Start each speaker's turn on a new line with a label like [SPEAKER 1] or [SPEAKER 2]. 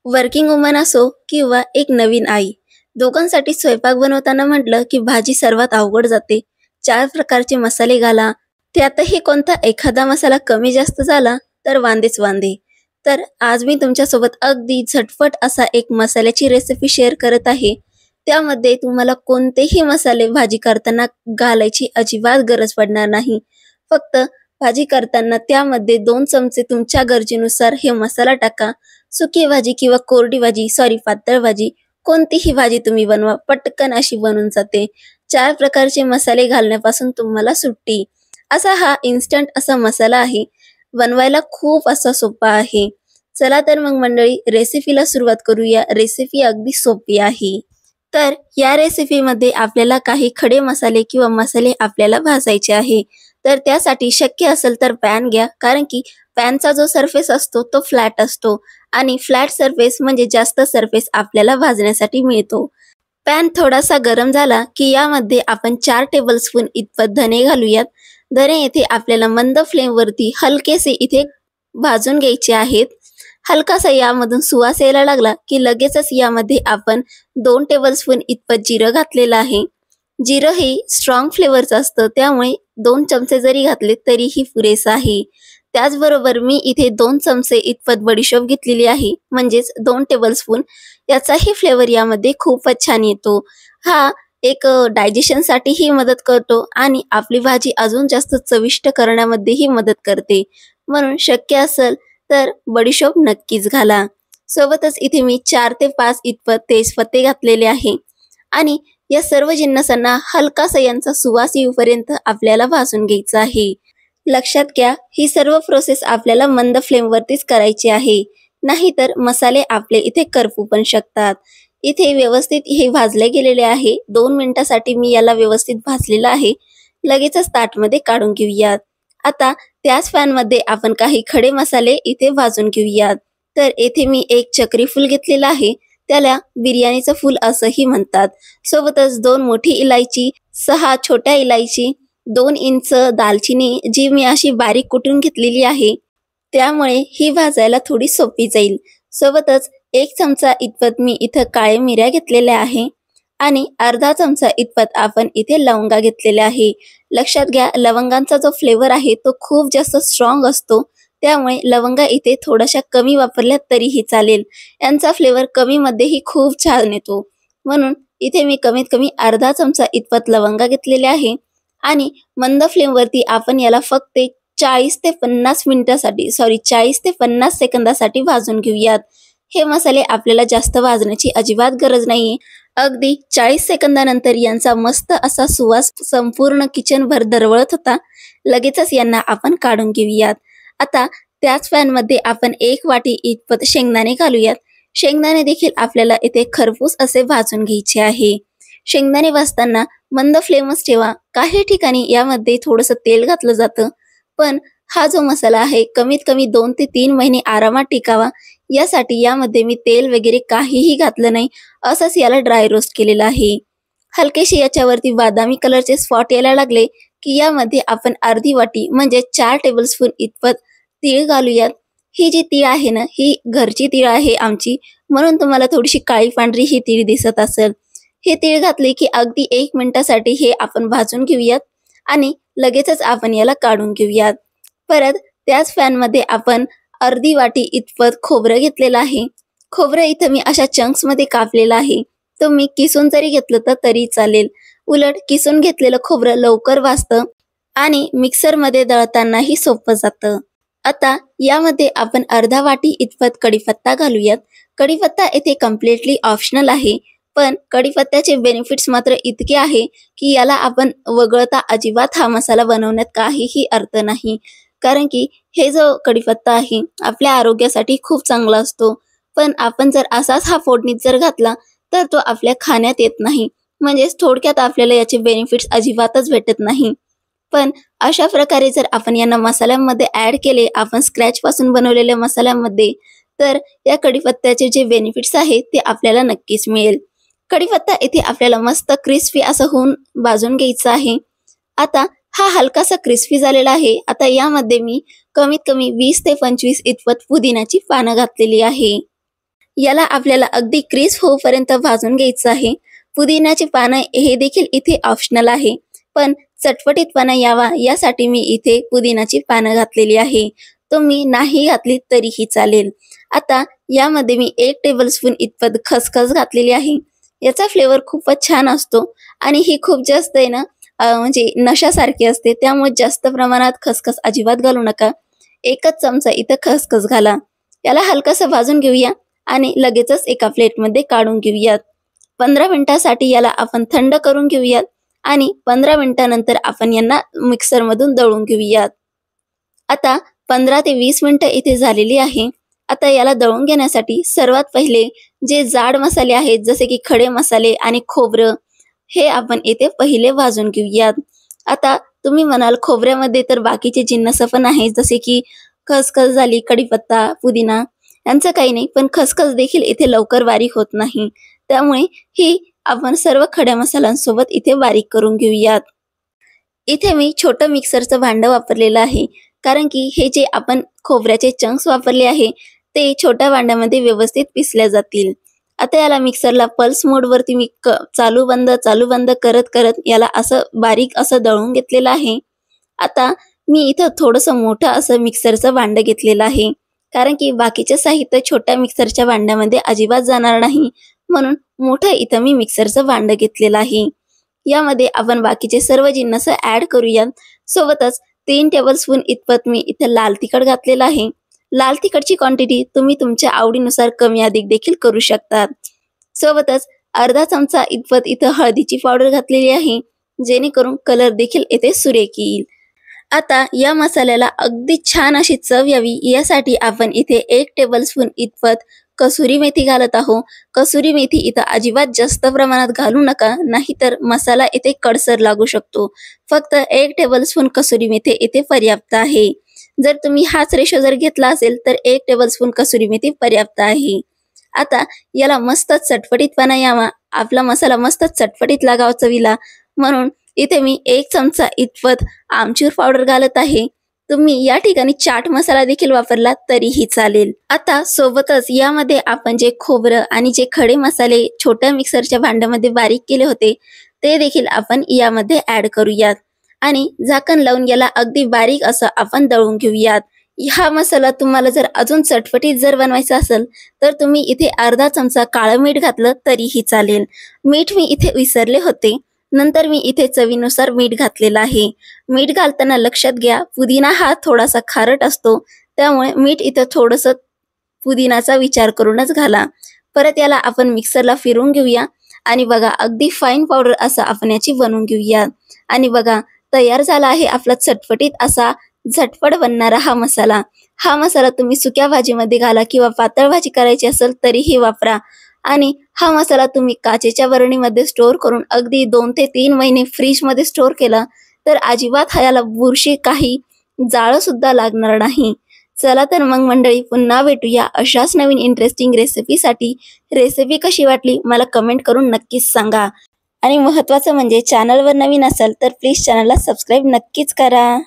[SPEAKER 1] Working woman असो किंवा एक नवीन आई, दोघांसाठी स्वयंपाक बनवताना म्हटलं की भाजी सर्वात अवघड जाते. 4 प्रकारचे मसाले घाला, त्यातही कोणता एखादा मसाला कमी जास्त झाला तर वांदेच वांदे. तर आज मी तुमच्यासोबत अगदी झटपट असा एक मसाल्याची रेसिपी शेअर करत आहे. त्यामध्ये तुम्हाला कोणतेही मसाले भाजी करताना घालायची अजिबात गरज पडणार नाही. फक्त भाजी करताना त्यामध्ये 2 चमचे तुमच्या गरजेनुसार हे मसाला टाका. सुकी भाजी किंवा कोरडी भाजी, पातळ भाजी, कोणतीही भाजी तुम्ही बनवा, पटकन अशी बनून जाते. 4 प्रकारचे मसाले घालण्यापासून तुम्हाला सुट्टी. असा हा इन्स्टंट असा मसाला आहे. बनवायला खूप असा सोपा आहे. चला तर मग मंडळी, रेसिपीला सुरुवात करूया. रेसिपी अगदी सोपी आहे. तर या रेसिपीमध्ये आपल्याला काही खडे मसाले किंवा मसाले आपल्याला भाजायचे आहे. तर त्यासाठी शक्य असेल तर पॅन घ्या, कारण की पॅनचा जो सरफेस असतो तो फ्लॅट असतो आणि फ्लॅट सरफेस म्हणजे जास्त सरफेस आपल्याला भाजण्यासाठी मिळतो. पॅन थोडासा गरम झाला की यामध्ये आपण 4 टेबलस्पून इतपत धने घालूयात. धने इथे आपल्याला मंद फ्लेमवरती हलकेसे इथे भाजून घ्यायचे आहेत. हलकासा यामधून सुवास यायला लागला की लगेचच यामध्ये आपण 2 टेबलस्पून इतपत जिरं घातलेलं आहे. जिरं हे स्ट्रॉंग फ्लेवरचं असतं, त्यामुळे 2 चमचे जरी घातले तरीही पुरेसं आहे. त्याचबरोबर मी इथे 2 चमचे इतपत बडीशोप घेतलेली आहे, म्हणजेच 2 टेबलस्पून. याचाही फ्लेवर यामध्ये खूपच छान येतो. हा एक डायजेशनसाठीही मदत करतो आणि आपली भाजी अजून जास्त चविष्ट करण्यामध्येही मदत करते. म्हणून शक्य असेल तर बडीशोप नक्कीच घाला. सोबतच इथे मी 4 ते 5 इतपत तेजपत्ते घातलेले आहे आणि या सर्व जिन्नसांना हलकासा यांचा सुवास येऊपर्यंत आपल्याला भाजून घ्यायचं आहे. लक्षात घ्या, ही सर्व प्रोसेस आपल्याला मंद फ्लेमवरतीच करायची आहे, नाहीतर मसाले आपले इथे करपू पण शकतात. इथे व्यवस्थित हे भाजले गेलेले आहे. 2 मिनिटासाठी मी याला व्यवस्थित भाजलेलं आहे. लगेचच ताटमध्ये काढून घेऊयात. आता त्याच पॅनमध्ये आपण काही खडे मसाले इथे भाजून घेऊयात. तर येथे मी एक चक्री फूल घेतलेलं आहे, त्याला बिर्याणीचं फूल असंही म्हणतात. सोबतच 2 मोठी इलायची, 6 छोट्या इलायची, 2 इंच दालचिनी जी मी अशी बारीक कुटून घेतलेली आहे, त्यामुळे ही भाजायला थोडी सोपी जाईल. सोबतच 1 चमचा इतपत मी इथं काळे मिऱ्या घेतलेल्या आहे आणि अर्धा चमचा इतपत आपण इथे लवंगा घेतलेल्या आहे. लक्षात घ्या, लवंगांचा जो फ्लेवर आहे तो खूप जास्त स्ट्रॉंग असतो, त्यामुळे लवंगा इथे थोड्याशा कमी वापरल्या तरीही चालेल. यांचा फ्लेवर कमीमध्येही खूप छान येतो. म्हणून इथे मी कमीत कमी अर्धा चमचा इतपत लवंगा घेतलेले आहे आणि मंद फ्लेमवरती आपण याला फक्त 40 ते 50 सेकंदासाठी भाजून घेऊयात. हे मसाले आपल्याला जास्त भाजण्याची अजिबात गरज नाहीये. अगदी 40 सेकंदानंतर यांचा मस्त असा सुवास संपूर्ण किचनभर दरवळत होता. लगेचच यांना आपण काढून घेऊयात. आता त्याच पॅनमध्ये आपण 1 वाटी इतपत शेंगदाणे घालूयात. शेंगदाणे देखील आपल्याला इथे खरपूस असे भाजून घ्यायचे आहे. शेंगदाणे भाजताना मंद फ्लेमच ठेवा. काही ठिकाणी यामध्ये थोडंसं तेल घातलं जातं, पण हा जो मसाला आहे कमीत कमी 2 ते 3 महिने आरामात टिकावा, यासाठी यामध्ये मी तेल वगैरे काहीही घातलं नाही. असंच याला ड्राय रोस्ट केलेलं आहे. हलकेसे याच्यावरती बदामी कलरचे स्पॉट यायला लागले की यामध्ये आपण अर्धी वाटी म्हणजे 4 टेबलस्पून इतपत तीळ घालूयात. ही जी तीळ आहे ना, ही घरची तीळ आहे आमची, म्हणून तुम्हाला थोडीशी काळी पांढरी ही तीळ दिसत असेल. हे तीळ घातले की अगदी 1 मिनिटासाठी हे आपण भाजून घेऊयात आणि लगेचच आपण याला काढून घेऊयात. परत त्याच पॅनमध्ये आपण अर्धी वाटी इतपत खोबरं घेतलेलं आहे. खोबरं इथं मी अशा चंक्समध्ये कापलेलं आहे. तुम्ही किसून जरी घेतलं तर तरी चालेल. उलट किसून घेतलेलं खोबरं लवकर भाजतं आणि मिक्सरमध्ये दळतानाही सोपं जातं. आता यामध्ये आपण अर्धा वाटी इतपत कढीपत्ता घालूयात. कढीपत्ता येथे कम्प्लिटली ऑप्शनल आहे, पण कढीपत्त्याचे बेनिफिट्स मात्र इतके आहे की याला आपण वगळता अजिबात हा मसाला बनवण्यात काहीही अर्थ नाही. कारण की हे जो कढीपत्ता आहे आपल्या आरोग्यासाठी खूप चांगला असतो, पण आपण जर असाच हा फोडणीत जर घातला तर तो आपल्या खाण्यात येत नाही. म्हणजेच थोडक्यात आपल्याला याचे बेनिफिट्स अजिबातच भेटत नाही. पण अशा प्रकारे जर आपण यांना मसाल्यांमध्ये ऍड केले, आपण स्क्रॅच पासून बनवलेल्या मसाल्यांमध्ये, तर या कढीपत्त्याचे जे बेनिफिट्स आहेत ते आपल्याला नक्कीच मिळेल. कढीपत्ता इथे आपल्याला मस्त क्रिस्पी असं होऊन भाजून घ्यायचं आहे. आता हा हलकासा क्रिस्पी झालेला आहे. आता यामध्ये मी कमीत कमी 20 ते 25 इतपत पुदिन्याची पानं घातलेली आहे. याला आपल्याला अगदी क्रिस्प होईपर्यंत भाजून घ्यायचं आहे. पुदिन्याची पानं हे देखील इथे ऑप्शनल आहे, पण चटपटीतपणा यावा यासाठी मी इथे पुदिनाची पानं घातलेली आहे. तुम्ही नाही घातली तरीही चालेल. आता यामध्ये मी 1 टेबलस्पून इतपत खसखस घातलेली आहे. याचा फ्लेवर खूपच छान असतो आणि ही खूप जास्त आहे ना म्हणजे नशासारखी असते, त्यामुळे जास्त प्रमाणात खसखस अजिबात घालू नका. 1च चमचा इथं खसखस घाला. याला हलकसं भाजून घेऊया आणि लगेचच एका प्लेटमध्ये काढून घेऊयात. 15 मिनिटासाठी याला आपण थंड करून घेऊयात आणि 15 मिनिटानंतर आपण यांना मिक्सरमधून दळून घेऊयात. आता 15 ते 20 मिनिटं इथे झालेली आहे. आता याला दळून घेण्यासाठी सर्वात पहिले जे जाड मसाले आहेत जसे की खडे मसाले आणि खोबरं हे आपण इथे पहिले भाजून घेऊयात. आता तुम्ही म्हणाल खोबऱ्यामध्ये तर बाकीचे जिन्नस पण आहेत जसे की खसखस झाली, कढीपत्ता, पुदिना यांचं काही नाही, पण खसखस देखील इथे लवकर बारीक होत नाही. त्यामुळे ही आपण सर्व खड्या मसाल्यांसोबत इथे बारीक करून घेऊयात. इथे मी छोटं मिक्सरचं भांडं वापरलेलं आहे, कारण की हे जे आपण खोबऱ्याचे चंक्स वापरले आहे ते छोट्या भांड्यामध्ये व्यवस्थित पिसल्या जातील. आता याला मिक्सरला पल्स मोडवरती मी चालू बंद करत करत याला असं बारीक असं दळून घेतलेलं आहे. आता मी इथं थोडंसं मोठं असं मिक्सरचं भांडं घेतलेलं आहे, कारण की बाकीचे साहित्य छोट्या मिक्सरच्या भांड्यामध्ये अजिबात जाणार नाही, म्हणून मोठं इथं मी मिक्सरचं भांडं घेतलेलं आहे. यामध्ये आपण बाकीचे सर्व जिन्नस ऍड करूयात. सोबतच 3 टेबलस्पून इतपत मी इथं लाल तिखट घातलेलं आहे. लाल तिखटची क्वांटिटी तुम्ही तुमच्या आवडीनुसार कमी अधिक देखील करू शकतात. सोबतच अर्धा चमचा इतपत इथं हळदीची पावडर घातलेली आहे, जेणेकरून कलर देखील इथे सुरेख येईल. आता या मसाल्याला अगदी छान अशी चव यावी यासाठी आपण इथे 1 टेबलस्पून इतपत कसुरी मेथी घालत आहोत. कसुरी मेथी इथं अजिबात जास्त प्रमाणात घालू नका, नाहीतर मसाला इथे कडसर लागू शकतो. फक्त 1 टेबलस्पून कसुरी मेथी इथे पर्याप्त आहे. जर तुम्ही हाच रेशो जर घेतला असेल तर 1 टेबलस्पून कसुरी मेथी पर्याप्त आहे. आता याला मस्त चटपटीतपणा यावा, आपला मसाला मस्त चटपटीत लागावा चवीला, म्हणून इथे मी 1 चमचा इतपत आमचूर पावडर घालत आहे. तुम्ही या ठिकाणी चाट मसाला देखील वापरला तरीही चालेल. आता सोबतच यामध्ये आपण जे खोबरं आणि जे खडे मसाले छोट्या मिक्सरच्या भांड्यामध्ये बारीक केले होते ते देखील आपण यामध्ये ऍड करूयात आणि झाकण लावून याला अगदी बारीक असं आपण दळून घेऊयात. हा मसाला तुम्हाला जर अजून चटपटीत जर बनवायचा असेल तर तुम्ही इथे अर्धा चमचा काळं मीठ घातलं तरीही चालेल. मीठ मी इथे विसरले होते, नंतर मी इथे चवीनुसार मीठ घातलेलं आहे. मीठ घालताना लक्षात घ्या, पुदिना हा थोडासा खारट असतो, त्यामुळे मीठ इथं थोडंसं पुदिनाचा विचार करूनच घाला. परत याला आपण मिक्सरला फिरवून घेऊया आणि बघा अगदी फाईन पावडर असं आपण याची बनवून घेऊया. आणि बघा तयार झाला आहे आपला चटपटीत असा झटपट बनणारा हा मसाला. हा मसाला तुम्ही सुक्या भाजीमध्ये घाला किंवा पातळ भाजी करायची असेल तरीही वापरा. आणि हा मसाला तुम्ही काचेच्या बरणीमध्ये स्टोअर करून अगदी 2 ते 3 महिने फ्रीजमध्ये स्टोअर केला तर अजिबात ह्याला बुरशी काही जाळं सुद्धा लागणार नाही. चला तर मग मंडळी, पुन्हा भेटूया अशाच नवीन इंटरेस्टिंग रेसिपीसाठी. रेसिपी कशी वाटली मला कमेंट करून नक्कीच सांगा. आणि महत्त्वाचं म्हणजे चॅनलवर नवीन असाल तर प्लीज चॅनलला सबस्क्राईब नक्कीच करा.